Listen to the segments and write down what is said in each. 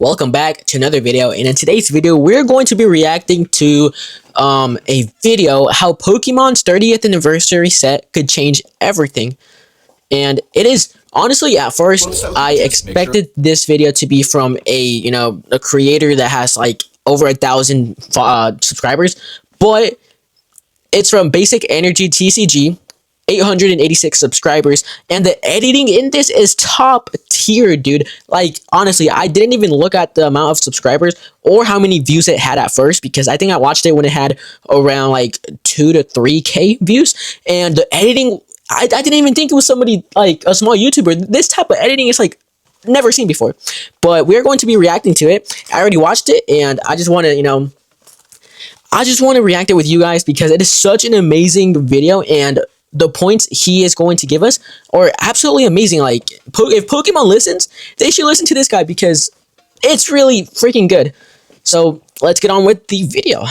Welcome back to another video, and in today's video we're going to be reacting to a video how Pokemon's 30th anniversary set could change everything. And it is honestly, at first I expected this video to be from a creator that has like over 1,000 subscribers, but it's from Basic Energy TCG, 886 subscribers, and the editing in this is top tier, dude. Like, honestly, I didn't even look at the amount of subscribers or how many views it had at first, because I think I watched it when it had around like 2 to 3K views, and the editing, I didn't even think it was somebody like a small YouTuber. This type of editing is like never seen before, but we're going to be reacting to it. I already watched it, and I just want to, react it with you guys because it is such an amazing video, and the points he is going to give us are absolutely amazing. Like, if Pokemon listens, they should listen to this guy because it's really freaking good. So let's get on with the video.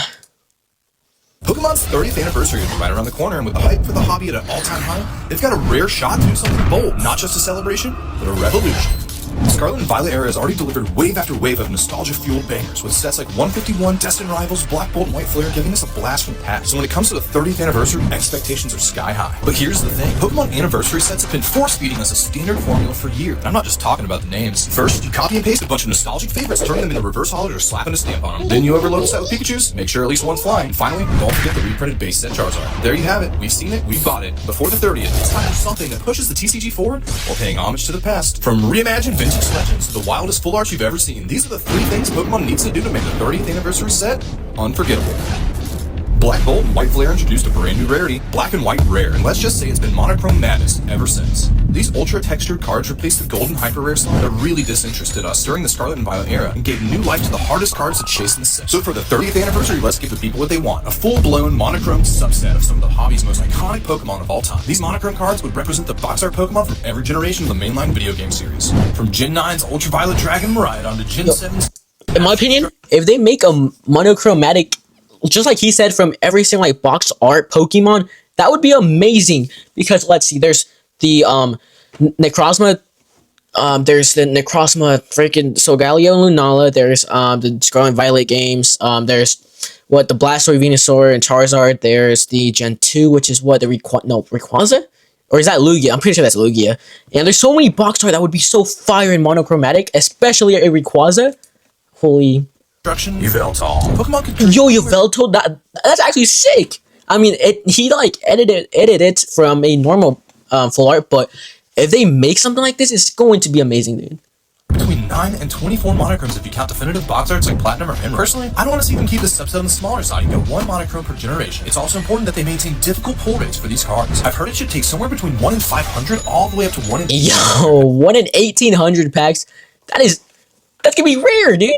Pokemon's 30th anniversary is right around the corner, and with the hype for the hobby at an all-time high, they've got a rare shot to do something bold, not just a celebration, but a revolution. The Scarlet and Violet era has already delivered wave after wave of nostalgia-fueled bangers, with sets like 151, Destined Rivals, Black Bolt, and White Flare giving us a blast from the past. So when it comes to the 30th anniversary, expectations are sky high. But here's the thing, Pokemon anniversary sets have been force-feeding us a standard formula for years, and I'm not just talking about the names. First, you copy and paste a bunch of nostalgic favorites, turning them into reverse hollows or slapping a stamp on them. Then you overload a set with Pikachus, make sure at least one's flying. Finally, don't forget the reprinted base set Charizard. There you have it, we've seen it, we've bought it. Before the 30th, it's time for something that pushes the TCG forward while paying homage to the past. From reimagined vintage legends to the wildest full art you've ever seen, these are the 3 things Pokemon needs to do to make the 30th anniversary set unforgettable. Black Bolt and White Flare introduced a brand new rarity, Black and White Rare, and let's just say it's been monochrome madness ever since. These ultra-textured cards replaced the golden hyper-rare slot that really disinterested us during the Scarlet and Violet era and gave new life to the hardest cards to chase in the set. So for the 30th anniversary, let's give the people what they want, a full-blown monochrome subset of some of the hobby's most iconic Pokemon of all time. These monochrome cards would represent the box art Pokemon from every generation of the mainline video game series. From Gen 9's Ultraviolet Dragon Miraidon to Gen 7's... In my opinion, if they make a monochromatic, just like he said, from every single like box art Pokemon, that would be amazing. Because let's see, there's the Necrozma, there's the Necrozma freaking Solgaleo and Lunala, there's the Scarlet and Violet games, there's what, the Blastoise, Venusaur, and Charizard, there's the Gen 2, which is what, the Rayquaza? Or is that Lugia? I'm pretty sure that's Lugia. And there's so many box art that would be so fire and monochromatic, especially a Rayquaza. Holy... Yveltal. Pokemon could Yo, Yveltal, that's actually sick. I mean, he like edited it from a normal full art, but if they make something like this, it's going to be amazing, dude. Between 9 and 24 monochromes if you count definitive box arts like Platinum or Emerald. Personally, I don't want to see them keep this subset on the smaller side and get 1 monochrome per generation. It's also important that they maintain difficult pull rates for these cards. I've heard it should take somewhere between 1 in 500 all the way up to 1 in... Yo, 1 in 1,800 packs. That's gonna be rare, dude.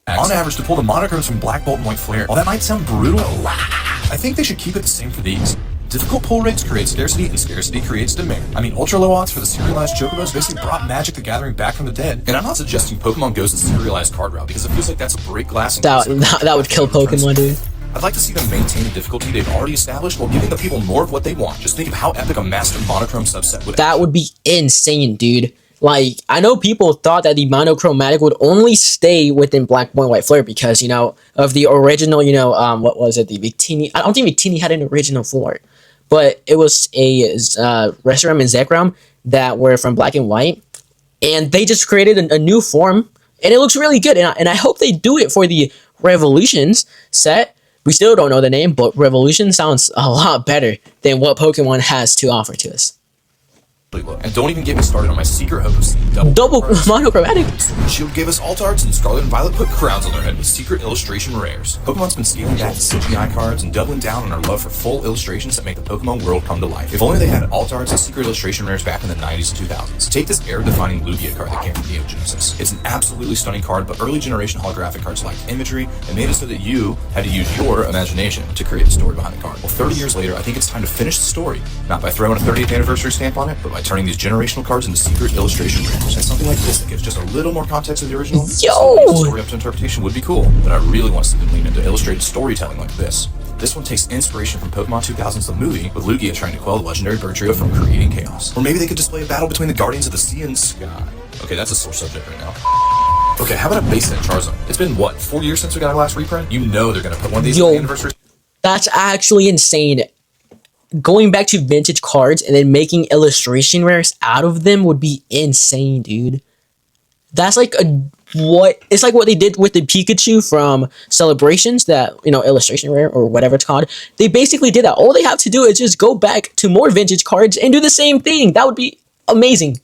On average, to pull the monochromes from Black Bolt and White Flare, while that might sound brutal, I think they should keep it the same for these. Difficult pull rates create scarcity, and scarcity creates demand. I mean, ultra low odds for the serialized Chocobos basically brought Magic the Gathering back from the dead. And I'm not suggesting Pokemon goes the serialized card route, because it feels like that's a break glass and that would kill Pokemon, dude. I'd like to see them maintain the difficulty they've already established while giving the people more of what they want. Just think of how epic a master monochrome subset would... That would be insane, dude. Like, I know people thought that the monochromatic would only stay within Black Bolt and White Flare because, of the original, what was it, the Victini. I don't think Victini had an original full art, but it was a Reshiram and Zekrom that were from Black and White, and they just created a new form, and it looks really good, and I hope they do it for the Revolutions set. We still don't know the name, but Revolution sounds a lot better than what Pokemon has to offer to us. And don't even get me started on my secret hope of seeing double monochromatic. Shield gave us alt arts, and Scarlet and Violet put crowns on their head with secret illustration rares. Pokemon's been scaling back to CGI cards and doubling down on our love for full illustrations that make the Pokemon world come to life. If only they had alt arts and secret illustration rares back in the 90s and 2000s. Take this era-defining Lugia card that came from Neo Genesis. It's an absolutely stunning card, but early generation holographic cards lacked imagery and made it so that you had to use your imagination to create the story behind the card. Well, 30 years later, I think it's time to finish the story, not by throwing a 30th anniversary stamp on it, but by turning these generational cards into secret illustration rares. And something like this that gives just a little more context to the original. Yo! Story up to interpretation would be cool, but I really want to see them lean into illustrated storytelling like this. This one takes inspiration from Pokemon 2000's The Movie, with Lugia trying to quell the legendary bird trio from creating chaos. Or maybe they could display a battle between the Guardians of the Sea and Sky. Okay, that's a sore subject right now. Okay, how about a base set Charizard? It's been, what, 4 years since we got our last reprint? You know they're going to put one of these Yo, on the anniversary. That's actually insane. Going back to vintage cards and then making illustration rares out of them would be insane, dude. That's like it's like what they did with the Pikachu from Celebrations, that, you know, illustration rare or whatever it's called. They basically did that. All they have to do is just go back to more vintage cards and do the same thing. That would be amazing.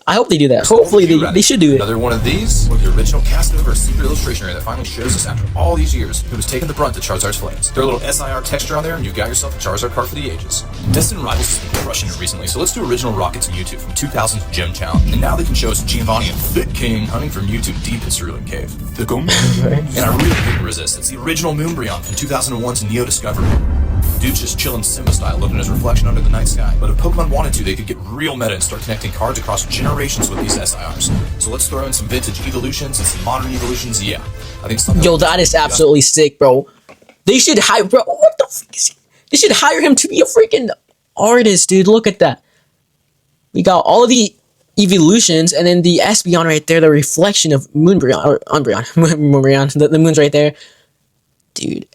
I hope they do that. Hopefully they should do it. Another one of these with the original cast over a secret illustration area that finally shows us after all these years who was taking the brunt of Charizard's flames. Throw a little SIR texture on there and you've got yourself a Charizard card for the ages. Destined Rivals has been crushing it recently, so let's do original Rockets and Mewtwo from 2000's Gem Challenge. And now they can show us Giovanni and Thick King hunting for Mewtwo deep in Cerulean Cave. And I really couldn't resist. It's the original Moonbreon from 2001's Neo Discovery. Dude's just chilling Simba style, looking at his reflection under the night sky. But if Pokemon wanted to, they could get real meta and start connecting cards across generations with these SIRs. So let's throw in some vintage evolutions and some modern evolutions. Yeah, I think something. Yo, that is absolutely sick, bro. They should hire, bro. What the fuck is he? They should hire him to be a freaking artist, dude. Look at that. We got all of the evolutions, and then the Espeon right there, the reflection of Moonbreon or Umbreon, Moonbreon. The moon's right there, dude.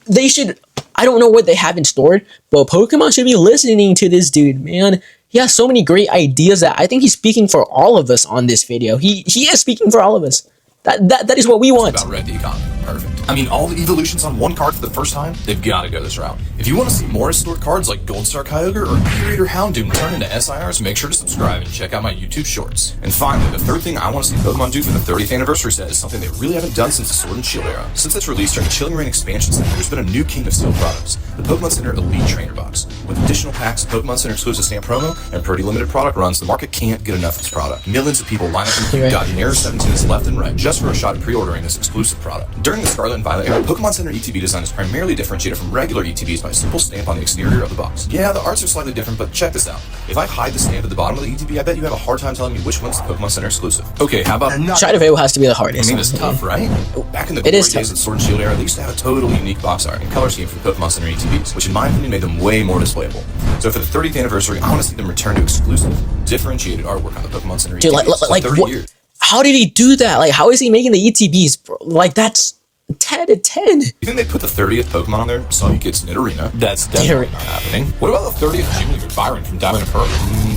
They should. I don't know what they have in store, but Pokemon should be listening to this dude, man. He has so many great ideas that I think he's speaking for all of us on this video. He is speaking for all of us. That is what we want. About Red the Economy. Perfect. I mean, all the evolutions on one card for the first time, they've got to go this route. If you want to see more stored cards like Gold Star Kyogre or Curator Houndoom turn into SIRs, make sure to subscribe and check out my YouTube shorts. And finally, the third thing I want to see Pokemon do for the 30th anniversary set is something they really haven't done since the Sword and Shield era. Since its release during the Chilling Reign expansion set, there's been a new king of steel products, the Pokemon Center Elite Trainer Box. With additional packs, Pokemon Center exclusive stamp promo, and pretty limited product runs, the market can't get enough of this product. Millions of people line up in queue, dodging error 17s left and right, just for a shot at pre-ordering this exclusive product. During the Scarlet and Violet era, Pokemon Center ETB design is primarily differentiated from regular ETBs by a simple stamp on the exterior of the box. Yeah, the arts are slightly different, but check this out. If I hide the stamp at the bottom of the ETB, I bet you have a hard time telling me which one's the Pokemon Center exclusive. Okay, how about... Shadowvale has to be the hardest. I mean, it's tough, right? Back in the glory days of the Sword and Shield era, they used to have a totally unique box art and color scheme for the Pokemon Center ETBs, which in my opinion made them way more displayable. So for the 30th anniversary, I want to see them return to exclusive, differentiated artwork on the Pokemon Center ETBs. Dude, like 30 what, years. How did he do that? Like, how is he making the ETBs, bro? Like, that's 10 out of 10. You think they put the 30th Pokemon on there so he gets Nidorina? That's definitely not happening. What about the 30th Gym Byron from Diamond and Pearl?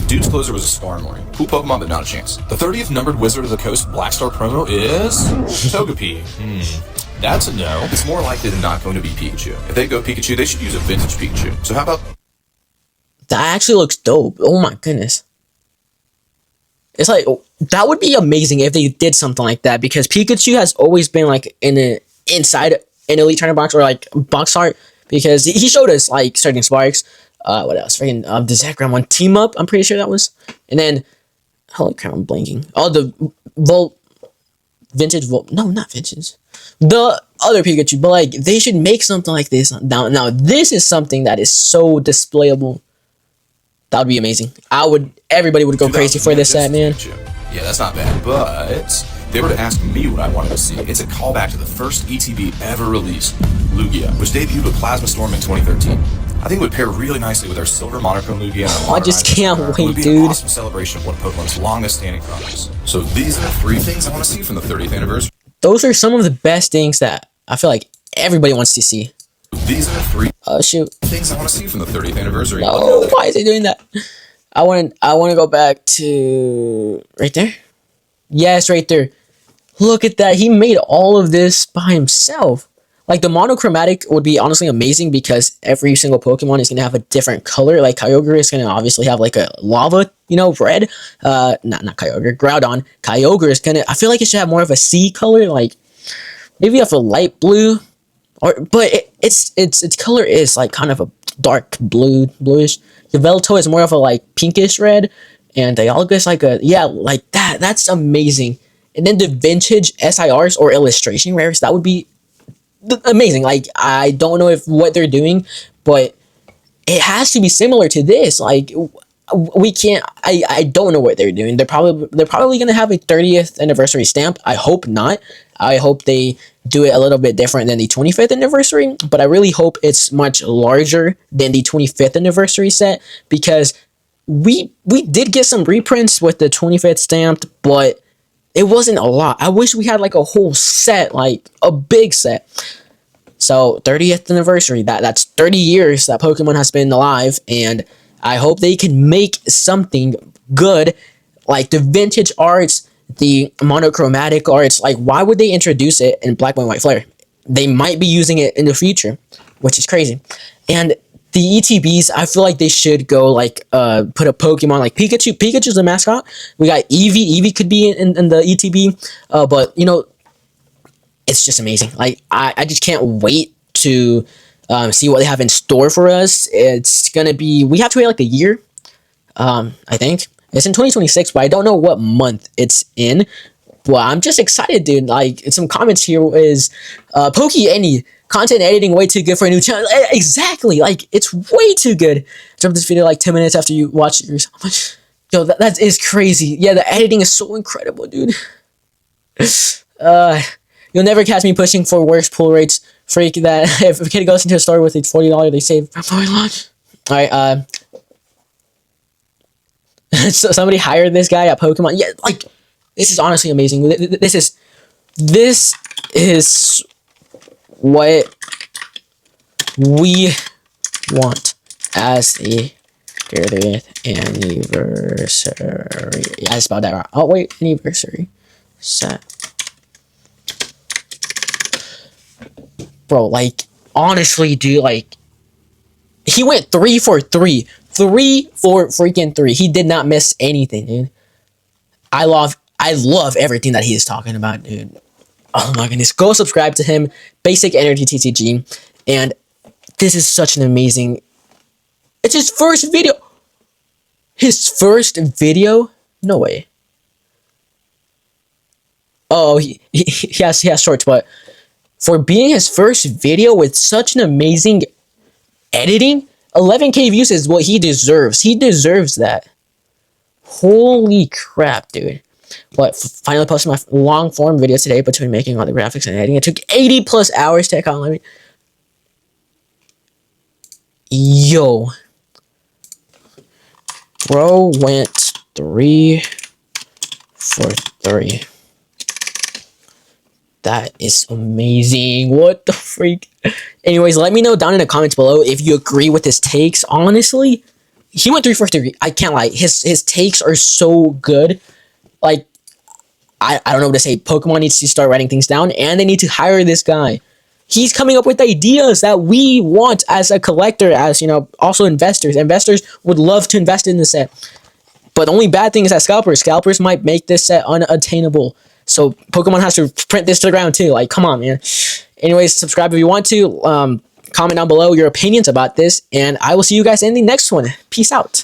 Dude's closer was a Skarmory. Cool Pokemon, but not a chance. The 30th numbered Wizard of the Coast Black Star promo is... Togepi. That's a no. It's more likely than not going to be Pikachu. If they go Pikachu, they should use a vintage Pikachu. So how about... That actually looks dope. Oh my goodness. It's like, that would be amazing if they did something like that, because Pikachu has always been like inside an Elite Trainer box or like box art, because he showed us like certain Sparks. What else? Freaking the Zekrom one, Team Up, I'm pretty sure that was. And then, holy crap, I'm blanking. Oh, the vintage Volt. No, not vintage. The other Pikachu, but like they should make something like this. Now this is something that is so displayable. That would be amazing. Everybody would go crazy for this set, man. Yeah, that's not bad, but if they were to ask me what I wanted to see, it's a callback to the first ETB ever released, Lugia, which debuted with Plasma Storm in 2013. I think it would pair really nicely with our silver Monochrome Lugia. I just can't wait, dude. It would be an awesome celebration of one of Pokemon's longest standing products. So these are the 3 things I want to see from the 30th anniversary. Those are some of the best things that I feel like everybody wants to see. These are the 3 shoot. things I want to see from the 30th anniversary. No, why is he doing that? I want to go back to right there. Yes, right there. Look at that. He made all of this by himself. Like, the monochromatic would be honestly amazing, because every single Pokemon is going to have a different color. Like, Kyogre is going to obviously have like a lava, red. Not Kyogre, Groudon. Kyogre is going to, I feel like it should have more of a sea color, like maybe have a light blue, but its color is like kind of a dark bluish. Yveltal is more of a like pinkish red, and Dialga is like like that. That's amazing. And then the vintage SIRs or illustration rares, that would be amazing. Like, I don't know what they're doing, but it has to be similar to this. Like, we can't. I don't know what they're doing. They're probably gonna have a 30th anniversary stamp. I hope not. I hope they do it a little bit different than the 25th anniversary, but I really hope it's much larger than the 25th anniversary set, because we did get some reprints with the 25th stamped, but it wasn't a lot. I wish we had like a whole set, like a big set. So 30th anniversary, that's 30 years that Pokemon has been alive, and I hope they can make something good, like the vintage arts, the monochromatic arts. Like, why would they introduce it in Black and White Flare? They might be using it in the future, which is crazy. And the ETBs, I feel like they should go like put a Pokemon like Pikachu. Pikachu's the mascot. We got Eevee. Eevee could be in the ETB, but you know, it's just amazing. Like, I just can't wait to see what they have in store for us. It's gonna be, we have to wait like a year. I think it's in 2026, but I don't know what month it's in. Well, I'm just excited, dude. Like, some comments here is Poke Any content editing way too good for a new channel. Exactly, like it's way too good. Drop this video like 10 minutes after you watch it yourself. Yo, that is crazy. Yeah, the editing is so incredible, dude. You'll never catch me pushing for worse pull rates. Freak that. If a kid goes into a store with a $40 they save before launch. Alright, so somebody hired this guy at Pokemon. Yeah, like, this is honestly amazing. This is what we want as the 30th anniversary. Yeah, I spelled that right. Oh, wait, anniversary set. Bro, like, honestly, dude, like, he went 3 for 3. 3 for freaking 3. He did not miss anything, dude. I love everything that he is talking about, dude. Oh my goodness. Go subscribe to him. Basic Energy TCG. And this is such an amazing... It's his first video. His first video? No way. Oh, he has shorts, but for being his first video with such an amazing editing, 11K views is what he deserves. He deserves that. Holy crap, dude. But finally posted my long form video today between making all the graphics and editing. It took 80 plus hours to account. Yo. Bro went 3 for 3. That is amazing. What the freak? Anyways, let me know down in the comments below if you agree with his takes. Honestly, he went 3 for 3. I can't lie. His takes are so good. Like, I don't know what to say. Pokemon needs to start writing things down, and they need to hire this guy. He's coming up with ideas that we want as a collector, as, you know, also investors. Investors would love to invest in this set. But the only bad thing is that scalpers might make this set unattainable. So Pokemon has to print this to the ground too. Like, come on, man. Anyways, subscribe if you want to. Comment down below your opinions about this, and I will see you guys in the next one. Peace out.